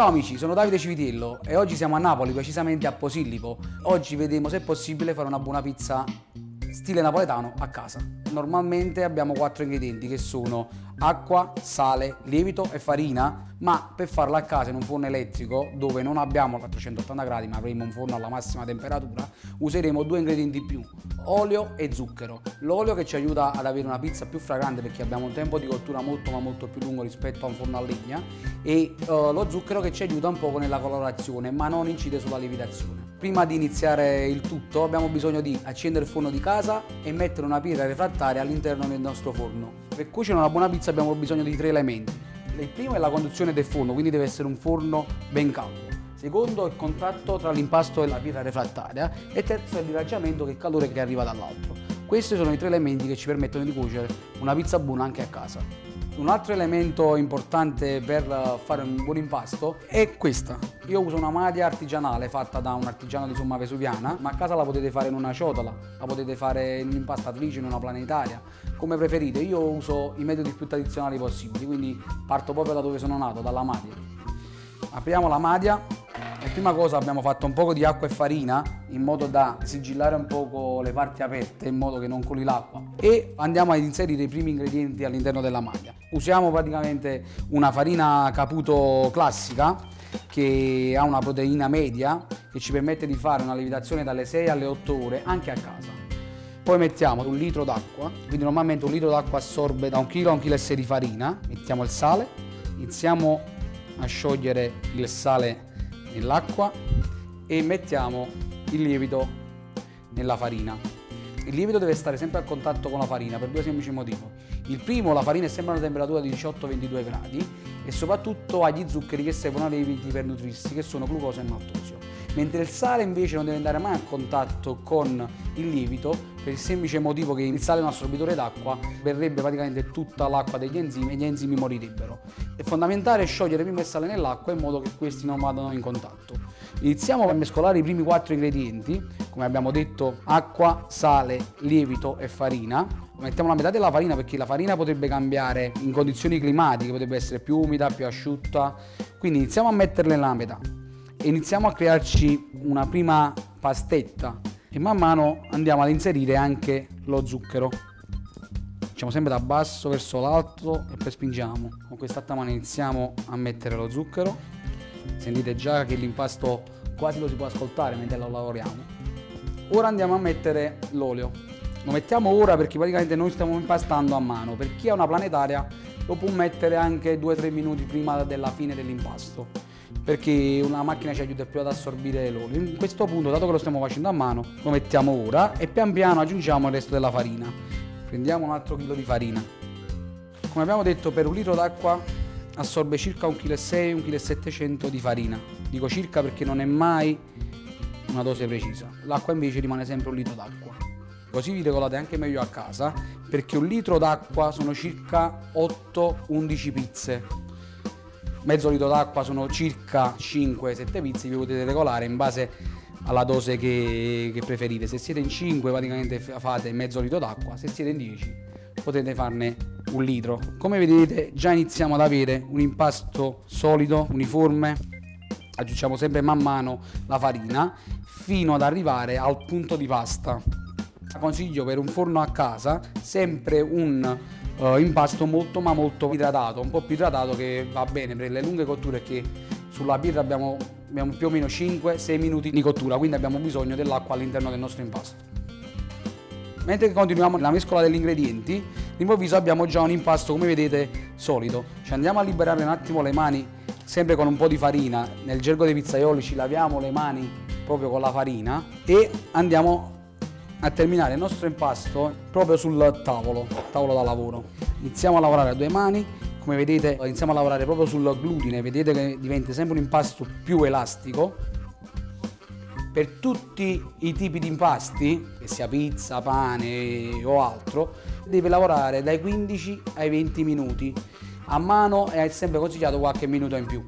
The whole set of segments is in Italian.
Ciao amici, sono Davide Civitiello e oggi siamo a Napoli, precisamente a Posillipo. Oggi vedremo se è possibile fare una buona pizza stile napoletano a casa. Normalmente abbiamo 4 ingredienti che sono acqua, sale, lievito e farina, ma per farla a casa in un forno elettrico dove non abbiamo 480 gradi ma avremo un forno alla massima temperatura, useremo 2 ingredienti in più, olio e zucchero. L'olio che ci aiuta ad avere una pizza più fragrante perché abbiamo un tempo di cottura molto più lungo rispetto a un forno a legna, e lo zucchero che ci aiuta un poco nella colorazione ma non incide sulla lievitazione. Prima di iniziare il tutto abbiamo bisogno di accendere il forno di casa e mettere una pietra refrattaria all'interno del nostro forno. Per cuocere una buona pizza abbiamo bisogno di 3 elementi. Il primo è la conduzione del forno, quindi deve essere un forno ben caldo. Secondo, il contatto tra l'impasto e la pietra refrattaria. E terzo è l'irraggiamento, che è il calore che arriva dall'alto. Questi sono i 3 elementi che ci permettono di cuocere una pizza buona anche a casa. Un altro elemento importante per fare un buon impasto è questa. Io uso una madia artigianale fatta da un artigiano di Somma Vesuviana, ma a casa la potete fare in una ciotola, la potete fare in un'impastatrice, in una planetaria, come preferite. Io uso i metodi più tradizionali possibili, quindi parto proprio da dove sono nato, dalla madia. Apriamo la madia. E prima cosa abbiamo fatto un po' di acqua e farina in modo da sigillare un po' le parti aperte in modo che non coli l'acqua, e andiamo ad inserire i primi ingredienti all'interno della madia. Usiamo praticamente una farina Caputo classica che ha una proteina media che ci permette di fare una lievitazione dalle 6 alle 8 ore anche a casa. Poi mettiamo 1 litro d'acqua, quindi normalmente 1 litro d'acqua assorbe da 1 kg a 1,6 kg di farina. Mettiamo il sale, iniziamo a sciogliere il sale nell'acqua e mettiamo il lievito nella farina. Il lievito deve stare sempre a contatto con la farina per 2 semplici motivi. Il primo, la farina è sempre a una temperatura di 18-22 gradi e soprattutto ha gli zuccheri che servono ai lieviti per nutrirsi, che sono glucosio e maltosio. Mentre il sale invece non deve andare mai a contatto con il lievito per il semplice motivo che il sale è un assorbitore d'acqua, berrebbe praticamente tutta l'acqua degli enzimi e gli enzimi morirebbero. È fondamentale sciogliere prima il sale nell'acqua in modo che questi non vadano in contatto. Iniziamo a mescolare i primi 4 ingredienti, come abbiamo detto: acqua, sale, lievito e farina. Mettiamo la metà della farina perché la farina potrebbe cambiare in condizioni climatiche, potrebbe essere più umida, più asciutta, quindi iniziamo a metterle nella metà e iniziamo a crearci una prima pastetta e man mano andiamo ad inserire anche lo zucchero. Facciamo sempre da basso verso l'alto e poi spingiamo. Con quest'altra mano iniziamo a mettere lo zucchero. Sentite già che l'impasto quasi lo si può ascoltare mentre lo lavoriamo. Ora andiamo a mettere l'olio. Lo mettiamo ora perché praticamente noi stiamo impastando a mano. Per chi ha una planetaria lo può mettere anche 2-3 minuti prima della fine dell'impasto, perché una macchina ci aiuta più ad assorbire l'olio. In questo punto, dato che lo stiamo facendo a mano, lo mettiamo ora e pian piano aggiungiamo il resto della farina. Prendiamo un altro chilo di farina. Come abbiamo detto, per 1 litro d'acqua assorbe circa 1,6 kg, 1,7 kg di farina. Dico circa perché non è mai una dose precisa. L'acqua invece rimane sempre 1 litro d'acqua. Così vi regolate anche meglio a casa, perché 1 litro d'acqua sono circa 8-11 pizze. Mezzo litro d'acqua sono circa 5-7 pizze, vi potete regolare in base alla dose che preferite. Se siete in 5 praticamente fate mezzo litro d'acqua, se siete in 10 potete farne 1 litro. Come vedete già iniziamo ad avere un impasto solido, uniforme. Aggiungiamo sempre man mano la farina fino ad arrivare al punto di pasta. Consiglio per un forno a casa sempre un impasto molto idratato, un po' più idratato, che va bene per le lunghe cotture, che sulla pietra abbiamo più o meno 5-6 minuti di cottura, quindi abbiamo bisogno dell'acqua all'interno del nostro impasto. Mentre continuiamo la mescola degli ingredienti, all'improvviso abbiamo già un impasto, come vedete, solido. Ci andiamo a liberare un attimo le mani, sempre con un po' di farina. Nel gergo dei pizzaioli ci laviamo le mani proprio con la farina e andiamo a terminare il nostro impasto proprio sul tavolo da lavoro. Iniziamo a lavorare a 2 mani, come vedete iniziamo a lavorare proprio sul glutine, vedete che diventa sempre un impasto più elastico. Per tutti i tipi di impasti, che sia pizza, pane o altro, deve lavorare dai 15 ai 20 minuti. A mano è sempre consigliato qualche minuto in più,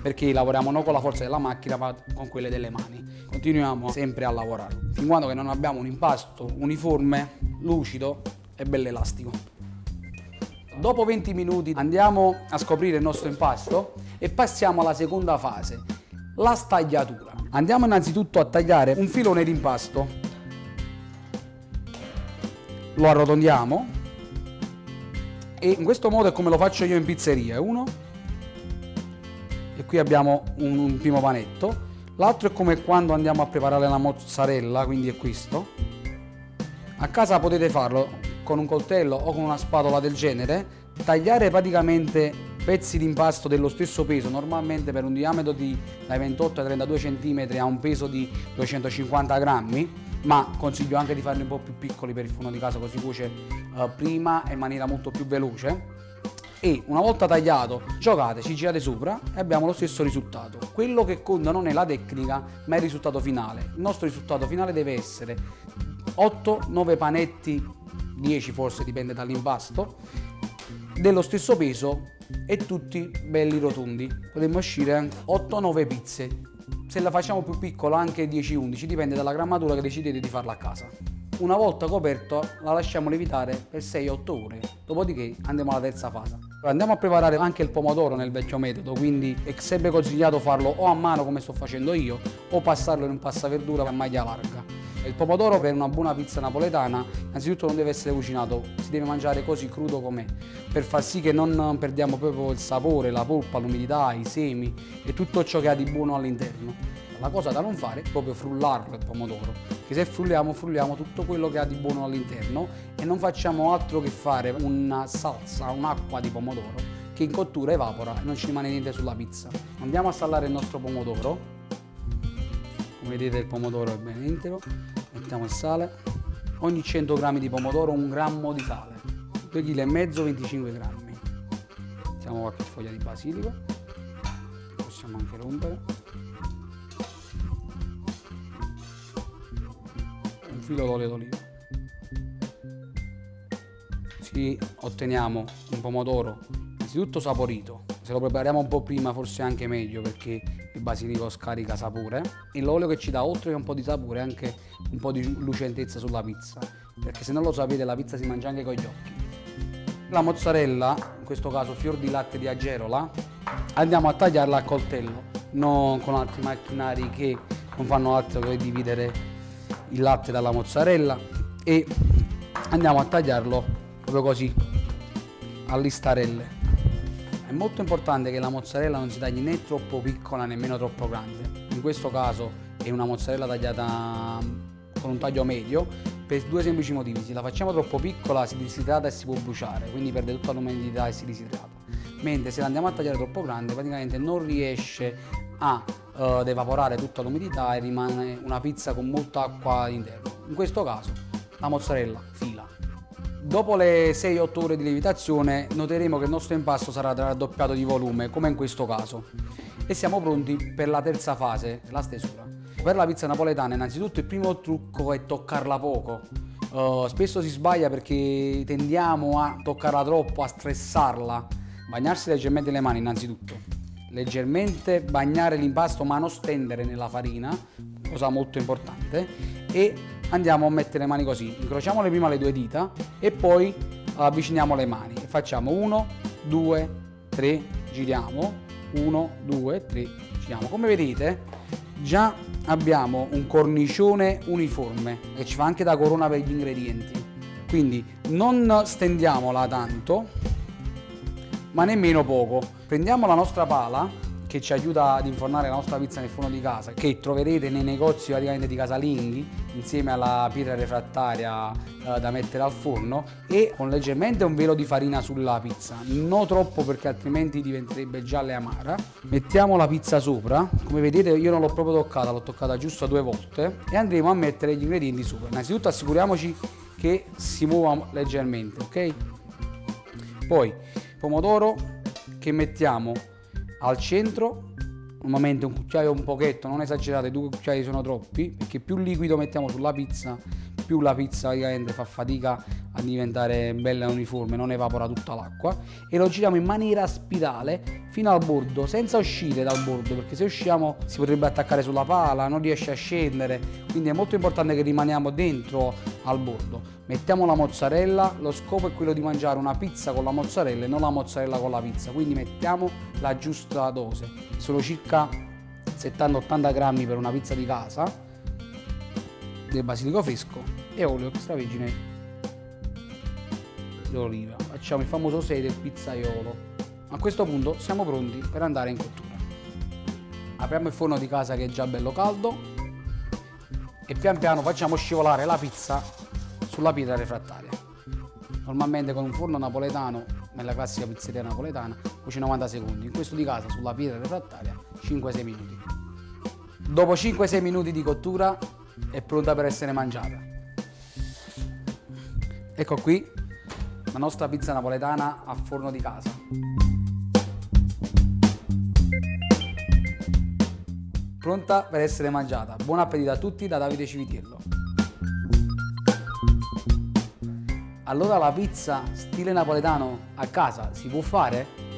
perché lavoriamo non con la forza della macchina ma con quelle delle mani. Continuiamo sempre a lavorare fin quando che non abbiamo un impasto uniforme, lucido e bello elastico. Dopo 20 minuti andiamo a scoprire il nostro impasto e passiamo alla seconda fase, la stagliatura. Andiamo innanzitutto a tagliare un filone di impasto, lo arrotondiamo e in questo modo è come lo faccio io in pizzeria. Uno, e qui abbiamo un primo panetto. L'altro è come quando andiamo a preparare la mozzarella, quindi è questo. A casa potete farlo con un coltello o con una spatola del genere, tagliare praticamente pezzi di impasto dello stesso peso, normalmente per un diametro dai 28 ai 32 cm ha un peso di 250 grammi, ma consiglio anche di farli un po' più piccoli per il forno di casa, così cuoce prima e in maniera molto più veloce. E una volta tagliato, giocate, ci girate sopra e abbiamo lo stesso risultato. Quello che conta non è la tecnica, ma il risultato finale. Il nostro risultato finale deve essere 8-9 panetti, 10 forse, dipende dall'impasto, dello stesso peso e tutti belli rotondi. Potremmo uscire 8-9 pizze. Se la facciamo più piccola anche 10-11, dipende dalla grammatura che decidete di farla a casa. Una volta coperto la lasciamo lievitare per 6-8 ore, dopodiché andiamo alla terza fase. Andiamo a preparare anche il pomodoro nel vecchio metodo, quindi è sempre consigliato farlo o a mano come sto facendo io o passarlo in un passaverdura a maglia larga. Il pomodoro per una buona pizza napoletana innanzitutto non deve essere cucinato, si deve mangiare così crudo com'è, per far sì che non perdiamo proprio il sapore, la polpa, l'umidità, i semi e tutto ciò che ha di buono all'interno. La cosa da non fare è proprio frullarlo il pomodoro, che se frulliamo tutto quello che ha di buono all'interno e non facciamo altro che fare una salsa, un'acqua di pomodoro che in cottura evapora e non ci rimane niente sulla pizza. Andiamo a sallare il nostro pomodoro, come vedete il pomodoro è ben integro, mettiamo il sale, ogni 100 g di pomodoro 1 grammo di sale, 2,5 kg 25 grammi. Mettiamo qualche foglia di basilico, possiamo anche rompere. Filo d'olio d'oliva. Sì, otteniamo un pomodoro innanzitutto saporito. Se lo prepariamo un po' prima forse è anche meglio, perché il basilico scarica sapore e l'olio che ci dà, oltre che un po' di sapore, anche un po' di lucentezza sulla pizza, perché se non lo sapete la pizza si mangia anche con gli occhi. La mozzarella, in questo caso fior di latte di Agerola, andiamo a tagliarla a coltello, non con altri macchinari che non fanno altro che dividere il latte dalla mozzarella, e andiamo a tagliarlo proprio così a listarelle. È molto importante che la mozzarella non si tagli né troppo piccola nemmeno troppo grande. In questo caso è una mozzarella tagliata con un taglio medio per due semplici motivi: se la facciamo troppo piccola si disidrata e si può bruciare, quindi perde tutta l'umidità e si disidrata, mentre se la andiamo a tagliare troppo grande praticamente non riesce ad evaporare tutta l'umidità e rimane una pizza con molta acqua all'interno. In questo caso la mozzarella fila. Dopo le 6-8 ore di lievitazione noteremo che il nostro impasto sarà raddoppiato di volume, come in questo caso, e siamo pronti per la terza fase, la stesura. Per la pizza napoletana innanzitutto il primo trucco è toccarla poco. Spesso si sbaglia perché tendiamo a toccarla troppo, a stressarla. Bagnarsi leggermente le mani innanzitutto, leggermente bagnare l'impasto ma non stendere nella farina, cosa molto importante, e andiamo a mettere le mani così, incrociamo prima le due dita e poi avviciniamo le mani e facciamo 1, 2, 3, giriamo, 1, 2, 3, giriamo. Come vedete già abbiamo un cornicione uniforme che ci fa anche da corona per gli ingredienti, quindi non stendiamola tanto ma nemmeno poco. Prendiamo la nostra pala che ci aiuta ad infornare la nostra pizza nel forno di casa, che troverete nei negozi praticamente di casalinghi insieme alla pietra refrattaria da mettere al forno, e con leggermente un velo di farina sulla pizza, non troppo perché altrimenti diventerebbe gialla e amara. Mettiamo la pizza sopra, come vedete io non l'ho proprio toccata, l'ho toccata giusto 2 volte, e andremo a mettere gli ingredienti sopra. Innanzitutto assicuriamoci che si muova leggermente, ok? Poi pomodoro che mettiamo al centro, normalmente un cucchiaio un pochetto, non esagerate, 2 cucchiai sono troppi, perché più liquido mettiamo sulla pizza più la pizza praticamente fa fatica a diventare bella e uniforme, non evapora tutta l'acqua, e lo giriamo in maniera spirale fino al bordo, senza uscire dal bordo, perché se usciamo si potrebbe attaccare sulla pala, non riesce a scendere, quindi è molto importante che rimaniamo dentro al bordo. Mettiamo la mozzarella, lo scopo è quello di mangiare una pizza con la mozzarella e non la mozzarella con la pizza, quindi mettiamo la giusta dose, sono circa 70-80 grammi per una pizza di casa, del basilico fresco e olio extravergine d'oliva. Facciamo il famoso 6 del pizzaiolo. A questo punto siamo pronti per andare in cottura. Apriamo il forno di casa che è già bello caldo e pian piano facciamo scivolare la pizza sulla pietra refrattaria. Normalmente con un forno napoletano, nella classica pizzeria napoletana, cuoce 90 secondi. In questo di casa sulla pietra refrattaria 5-6 minuti. Dopo 5-6 minuti di cottura è pronta per essere mangiata. Ecco qui la nostra pizza napoletana a forno di casa. Pronta per essere mangiata. Buon appetito a tutti da Davide Civitiello. Allora la pizza stile napoletano a casa si può fare?